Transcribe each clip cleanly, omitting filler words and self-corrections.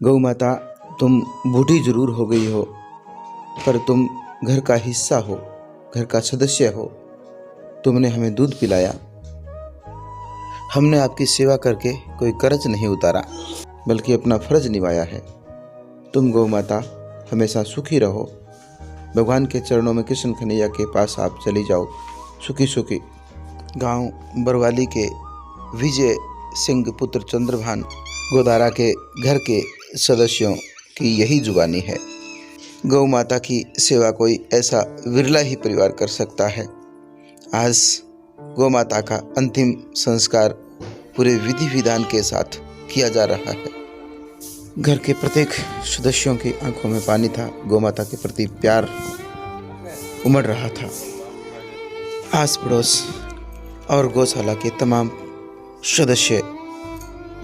गौ माता, तुम बूढ़ी जरूर हो गई हो, पर तुम घर का हिस्सा हो, घर का सदस्य हो। तुमने हमें दूध पिलाया। हमने आपकी सेवा करके कोई कर्ज नहीं उतारा, बल्कि अपना फर्ज निभाया है। तुम गौ माता हमेशा सुखी रहो। भगवान के चरणों में कृष्ण कन्हैया के पास आप चली जाओ, सुखी सुखी। गांव बरवाली के विजय सिंह पुत्र चंद्रभान गोदारा के घर के सदस्यों की यही जुबानी है। गौ माता की सेवा कोई ऐसा विरला ही परिवार कर सकता है। आज गौ माता का अंतिम संस्कार पूरे विधि विधान के साथ किया जा रहा है। घर के प्रत्येक सदस्यों की आंखों में पानी था। गौ माता के प्रति प्यार उमड़ रहा था। आस पड़ोस और गौशाला के तमाम सदस्य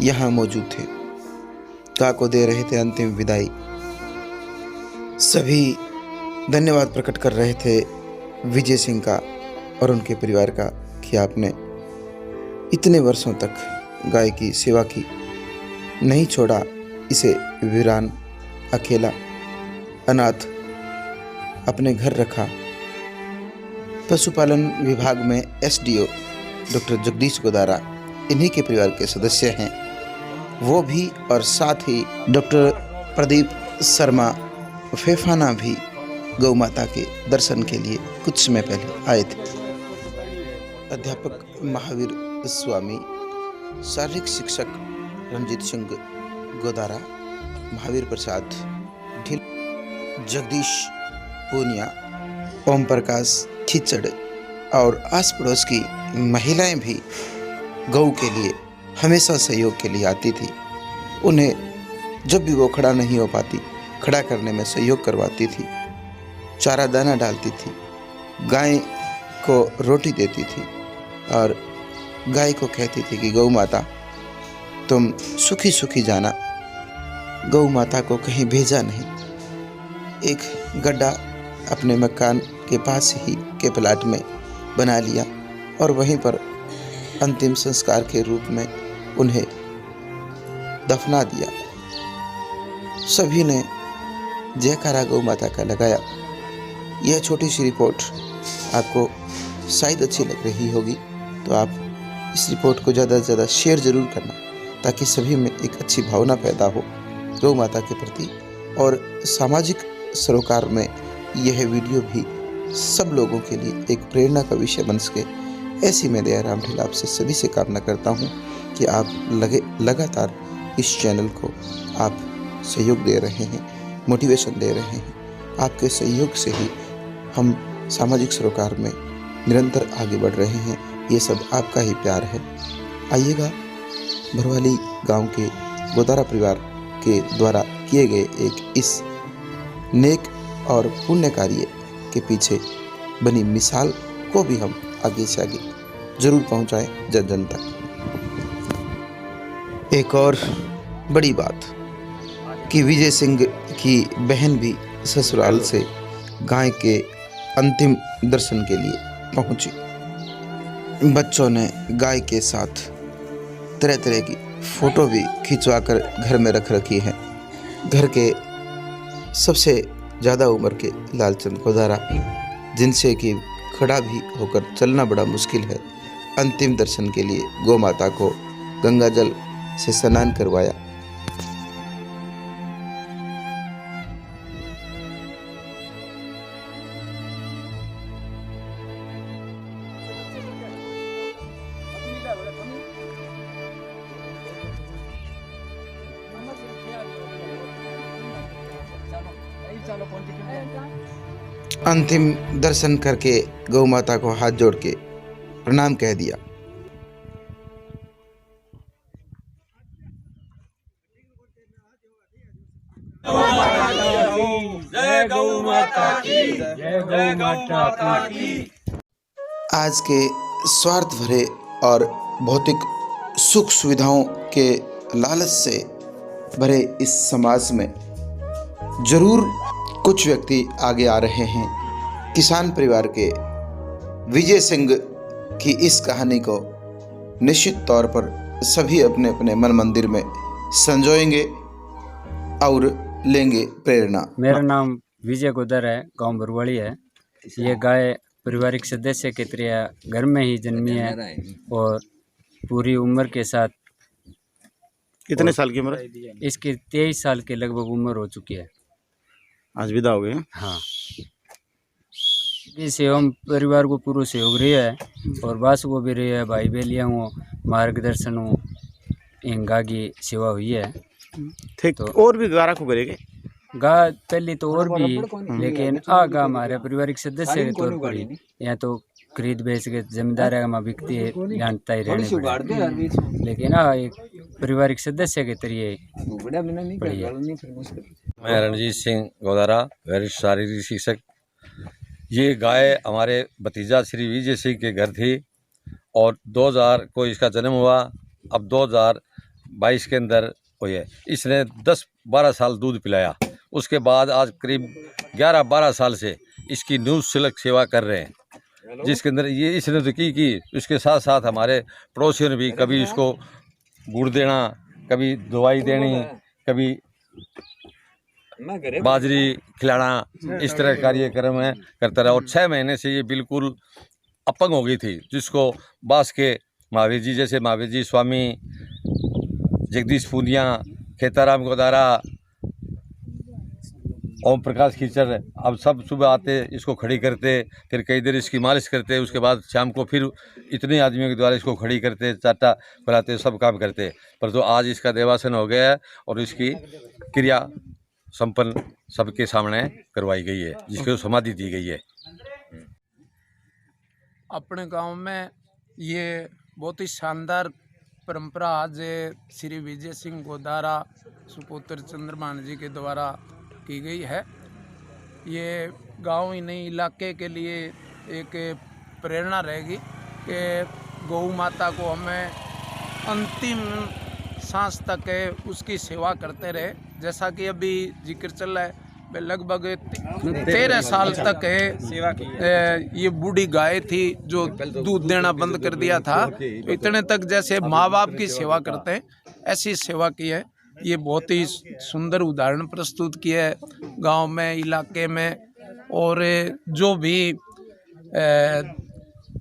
यहाँ मौजूद थे। गाय को दे रहे थे अंतिम विदाई। सभी धन्यवाद प्रकट कर रहे थे विजय सिंह का और उनके परिवार का कि आपने इतने वर्षों तक गाय की सेवा की, नहीं छोड़ा इसे वीरान, अकेला, अनाथ अपने घर रखा। पशुपालन विभाग में एसडीओ डॉक्टर जगदीश गोदारा इन्हीं के परिवार के सदस्य हैं। वो भी और साथ ही डॉक्टर प्रदीप शर्मा फेफाना भी गौ माता के दर्शन के लिए कुछ समय पहले आए थे। अध्यापक महावीर स्वामी, शारीरिक शिक्षक रंजीत सिंह गोदारा, महावीर प्रसाद ढिल, जगदीश पूनिया, ओम प्रकाश खिचड़ और आस पड़ोस की महिलाएं भी गौ के लिए हमेशा सहयोग के लिए आती थी। उन्हें जब भी वो खड़ा नहीं हो पाती, खड़ा करने में सहयोग करवाती थी, चारा दाना डालती थी, गाय को रोटी देती थी और गाय को कहती थी कि गौ माता तुम सुखी सुखी जाना। गौ माता को कहीं भेजा नहीं। एक गड्ढा अपने मकान के पास ही के प्लाट में बना लिया और वहीं पर अंतिम संस्कार के रूप में उन्हें दफना दिया। सभी ने जयकारा गौ माता का लगाया। यह छोटी सी रिपोर्ट आपको शायद अच्छी लग रही होगी, तो आप इस रिपोर्ट को ज़्यादा से ज़्यादा शेयर ज़रूर करना, ताकि सभी में एक अच्छी भावना पैदा हो गौ माता के प्रति। और सामाजिक सरोकार में यह वीडियो भी सब लोगों के लिए एक प्रेरणा का विषय बन सके, ऐसी मैं दयाराम ढिल आपसे सभी से कामना करता हूँ कि आप लगातार इस चैनल को आप सहयोग दे रहे हैं, मोटिवेशन दे रहे हैं। आपके सहयोग से ही हम सामाजिक सरोकार में निरंतर आगे बढ़ रहे हैं। ये सब आपका ही प्यार है। आइएगा, बरवाली गांव के गोदारा परिवार के द्वारा किए गए एक इस नेक और पुण्य कार्य के पीछे बनी मिसाल को भी हम आगे से आगे जरूर पहुंचाएं जन जन तक। एक और बड़ी बात कि विजय सिंह की बहन भी ससुराल से गाय के अंतिम दर्शन के लिए पहुंची। बच्चों ने गाय के साथ तरह तरह की फोटो भी खिंचवाकर घर में रख रखी है। घर के सबसे ज़्यादा उम्र के लालचंद गोदारा, जिनसे कि खड़ा भी होकर चलना बड़ा मुश्किल है, अंतिम दर्शन के लिए गौ माता को गंगा जल से स्नान करवाया। अंतिम दर्शन करके गौ माता को हाथ जोड़ के प्रणाम कह दिया। जय गौ माता की, जय गौ माता की। आज के स्वार्थ भरे और भौतिक सुख सुविधाओं के लालच से भरे इस समाज में जरूर कुछ व्यक्ति आगे आ रहे हैं। किसान परिवार के विजय सिंह की इस कहानी को निश्चित तौर पर सभी अपने अपने मन मंदिर में संजोएंगे और लेंगे प्रेरणा। मेरा नाम विजय गोदर है, गांव बरवाड़ी है। ये गाय पारिवारिक सदस्य की तरह घर में ही जन्मी है और पूरी उम्र के साथ। कितने साल की उम्र? इसकी 23 साल के लगभग उम्र हो चुकी है। आज विदा हो गए। हाँ, इससे हम परिवार को पूरा सहयोग रही है और बास को भी रही है, भाई बेलिया हो मार्गदर्शन हो इनका की सेवा हुई है। ठीक, तो और भी गारा को करेंगे गा पहले तो और भी, लेकिन गा हमारे पारिवारिक सदस्य के तौर पर ही यहाँ तो खरीद बेच के जमींदार है बिकती है, जानता ही रहने पड़े, लेकिन एक पारिवारिक सदस्य के तरीके बढ़िया। मैं रणजीत सिंह गोदारा, वरिष्ठ शारीरिक शिक्षक। ये गाय हमारे भतीजा श्री विजय सिंह के घर थी और 2000 को इसका जन्म हुआ। अब 2022 के अंदर हुई है। इसने 10-12 साल दूध पिलाया। उसके बाद आज करीब 11-12 साल से इसकी निःशुल्क सेवा कर रहे हैं, जिसके अंदर ये इसने तो की उसके साथ साथ हमारे पड़ोसियों ने भी कभी इसको गुड़ देना, कभी दवाई देनी, कभी बाजरी खिलाना, इस तरह कार्यक्रम है करता रहा। और 6 महीने से ये बिल्कुल अपंग हो गई थी, जिसको बास के महावीर जी जैसे महावीर जी स्वामी, जगदीश पूनिया, खेताराम गोदारा, ओम प्रकाश खींचर, अब सब सुबह आते इसको खड़ी करते, फिर कई देर इसकी मालिश करते, उसके बाद शाम को फिर इतने आदमियों के द्वारा इसको खड़ी करते, चाटा पिलाते, सब काम करते। पर तो आज इसका देवासन हो गया है और इसकी क्रिया संपन्न सबके सामने करवाई गई है, जिसको समाधि दी गई है। अपने गांव में ये बहुत ही शानदार परंपरा आज श्री विजय सिंह गोदारा सुपुत्र चंद्रभान जी के द्वारा की गई है। ये गांव ही नहीं, इलाके के लिए एक प्रेरणा रहेगी कि गौ माता को हमें अंतिम सांस तक उसकी सेवा करते रहे। जैसा कि अभी जिक्र चल रहा है, लगभग 13 साल तक सेवा की ये बूढ़ी गाय थी जो दूध देना बंद कर दिया था। इतने तक जैसे माँ बाप की सेवा करते हैं ऐसी सेवा की है। ये बहुत ही सुंदर उदाहरण प्रस्तुत किया है गांव में, इलाके में, और जो भी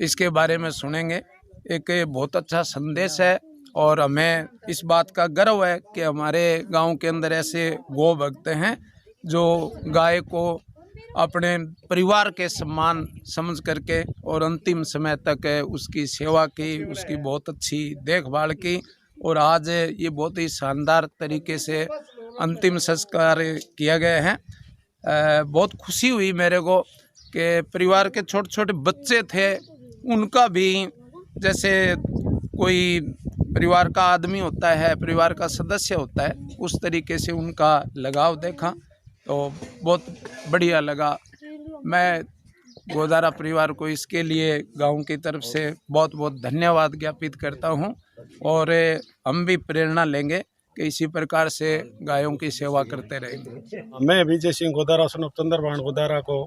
इसके बारे में सुनेंगे एक बहुत अच्छा संदेश है। और हमें इस बात का गर्व है कि हमारे गांव के अंदर ऐसे गौ भक्त हैं जो गाय को अपने परिवार के सम्मान समझ करके और अंतिम समय तक उसकी सेवा की, उसकी बहुत अच्छी देखभाल की। और आज ये बहुत ही शानदार तरीके से अंतिम संस्कार किया गया है। बहुत खुशी हुई मेरे को कि परिवार के छोटे छोटे बच्चे थे, उनका भी जैसे कोई परिवार का आदमी होता है, परिवार का सदस्य होता है, उस तरीके से उनका लगाव देखा तो बहुत बढ़िया लगा। मैं गोदारा परिवार को इसके लिए गांव की तरफ से बहुत बहुत धन्यवाद ज्ञापित करता हूं और हम भी प्रेरणा लेंगे कि इसी प्रकार से गायों की सेवा करते रहेंगे। मैं विजय सिंह गोदारा सन चंद्रभान गोदारा को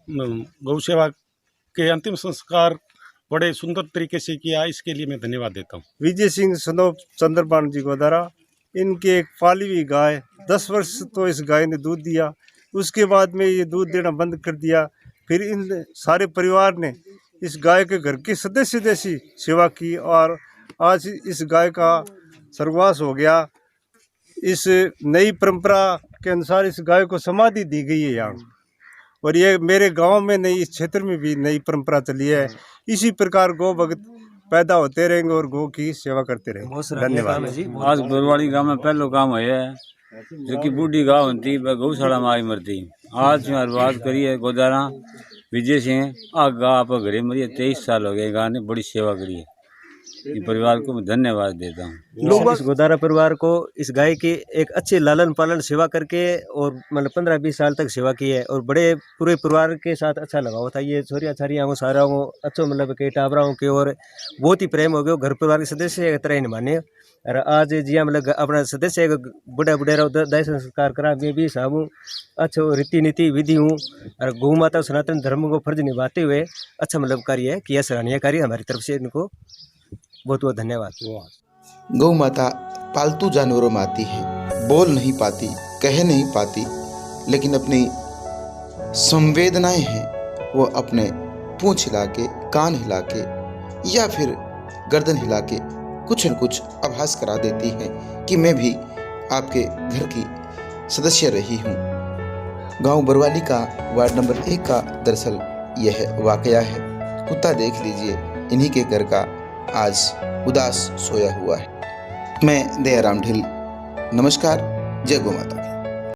गौ सेवा के अंतिम संस्कार बड़े सुंदर तरीके से किया, इसके लिए मैं धन्यवाद देता हूँ। विजय सिंह सनोप चंद्रभान जी गोदारा, इनकी एक पाली हुई गाय 10 वर्ष तो इस गाय ने दूध दिया। उसके बाद में ये दूध देना बंद कर दिया। फिर इन सारे परिवार ने इस गाय के घर के सदस्य जैसी सेवा की और आज इस गाय का स्वर्गवास हो गया। इस नई परंपरा के अनुसार इस गाय को समाधि दी गई है यहाँ, और ये मेरे गांव में नहीं, इस क्षेत्र में भी नई परंपरा चली है। इसी प्रकार गौ भक्त पैदा होते रहेंगे और गौ की सेवा करते रहेंगे। धन्यवाद। आज बरवाड़ी गांव में पहलो काम है जो कि बूढ़ी गांव होती वह गौशाला में आई मरती। आज मैं बात करिए गोदारा विजय सिंह गा आप घरे मरी 23 साल हो गए। गाँव ने बड़ी सेवा करी है, ये परिवार को मैं धन्यवाद देता हूँ। इस गोदारा परिवार को इस गाय की एक अच्छे लालन पालन सेवा करके और मतलब 15-20 साल तक सेवा की है और बड़े पूरे परिवार के साथ अच्छा लगाव था। ये छोरिया छारिया को सारा को अच्छो मतलब के टाबराओं के और बहुत ही प्रेम हो गया, घर परिवार के सदस्य की तरह ही निभाने। और आज जिया मतलब अपना सदस्य बुढ़ा बुढ़ेरा दाय संस्कार करा मैं भी सामू अच्छो रीति नीति विधि हूँ और गौ माता सनातन धर्म को फर्ज निभाते हुए अच्छा मतलब कार्य किया, सराहनीय कार्य हमारी तरफ से इनको बहुत बहुत धन्यवाद। गौ माता पालतू जानवरों में आती है, बोल नहीं पाती, कह नहीं पाती, लेकिन अपनी संवेदनाएं हैं वो अपने पूंछ हिला के, कान हिला के या फिर गर्दन हिला के कुछ न कुछ आभास करा देती है कि मैं भी आपके घर की सदस्य रही हूँ। गांव बरवाली का वार्ड नंबर 1 का दरअसल यह वाकया है। कुत्ता देख लीजिए, इन्हीं के घर का आज उदास सोया हुआ है। मैं दयाराम ढिल, नमस्कार, जय गौ माता।